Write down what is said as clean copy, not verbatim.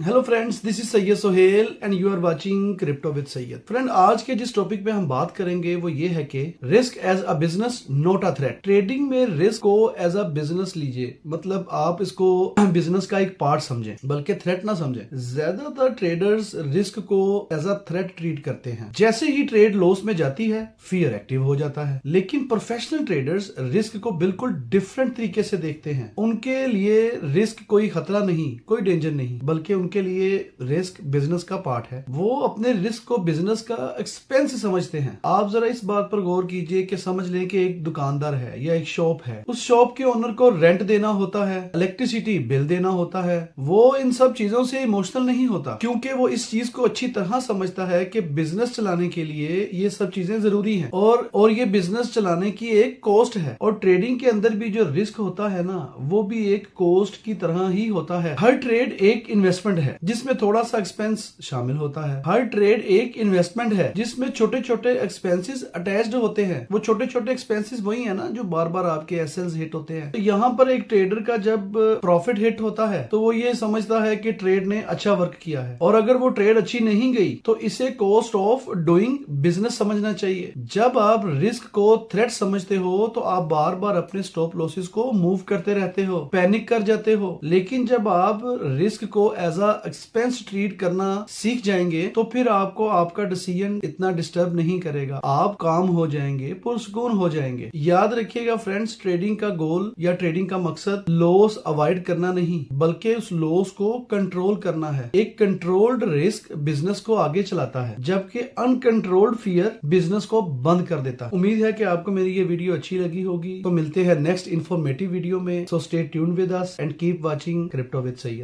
Hello friends, this is Syed Sohail and you are watching crypto with Syed. Friend, आज के जिस topic पे हम बात करेंगे वो ये है कि risk as a business not a threat. Trading में रिस्क को एज अ बिजनेस लीजिए, मतलब आप इसको बिजनेस का एक पार्ट समझें, बल्कि थ्रेट ना समझें। ज्यादातर ट्रेडर्स रिस्क को एज अ थ्रेट ट्रीट करते हैं। जैसे ही ट्रेड लॉस में जाती है, फियर एक्टिव हो जाता है। लेकिन प्रोफेशनल ट्रेडर्स रिस्क को बिल्कुल डिफरेंट तरीके से देखते हैं। उनके लिए रिस्क कोई खतरा नहीं, कोई डेंजर नहीं, बल्कि उनके लिए रिस्क बिजनेस का पार्ट है। वो अपने रिस्क को बिजनेस का एक्सपेंस समझते हैं। आप जरा इस बात पर गौर कीजिए कि समझ लें कि एक दुकानदार है या एक शॉप है। उस शॉप के ओनर को रेंट देना होता है, इलेक्ट्रिसिटी बिल देना होता है। वो इन सब चीजों से इमोशनल नहीं होता, क्योंकि वो इस चीज को अच्छी तरह समझता है कि बिजनेस चलाने के लिए ये सब चीजें जरूरी हैं और ये बिजनेस चलाने की एक कॉस्ट है। और ट्रेडिंग के अंदर भी जो रिस्क होता है ना, वो भी एक कॉस्ट की तरह ही होता है। हर ट्रेड एक इन्वेस्टमेंट है जिसमें थोड़ा सा एक्सपेंस शामिल होता है। हर ट्रेड एक इन्वेस्टमेंट है जिसमें छोटे छोटे एक्सपेंसेस अटैच्ड होते हैं। वो छोटे छोटे एक्सपेंसेस वही है ना जो बार बार आपके एसएल्स हिट होते हैं। तो यहाँ पर एक ट्रेडर का जब प्रॉफिट हिट होता है तो वो ये समझता है कि ट्रेड ने अच्छा वर्क किया है, और अगर वो ट्रेड अच्छी नहीं गई तो इसे कॉस्ट ऑफ डूइंग बिजनेस समझना चाहिए। जब आप रिस्क को थ्रेट समझते हो तो आप बार बार अपने स्टॉप लॉसेस को मूव करते रहते हो, पैनिक कर जाते हो। लेकिन जब आप रिस्क को एज अ एक्सपेंस ट्रीट करना सीख जाएंगे तो फिर आपको आपका डिसीजन इतना डिस्टर्ब नहीं करेगा। आप काम हो जाएंगे, पुरसुकून हो जाएंगे। याद रखिएगा फ्रेंड्स, ट्रेडिंग का गोल या ट्रेडिंग का मकसद लॉस अवॉइड करना नहीं, बल्कि उस लॉस को कंट्रोल करना है। एक कंट्रोल्ड रिस्क बिजनेस को आगे चलाता है, जबकि अनकंट्रोल्ड फियर बिजनेस को बंद कर देता है। उम्मीद है कि आपको मेरी ये वीडियो अच्छी लगी होगी। तो मिलते हैं नेक्स्ट इंफॉर्मेटिव वीडियो में। So stay tuned with us and keep watching crypto with Syed.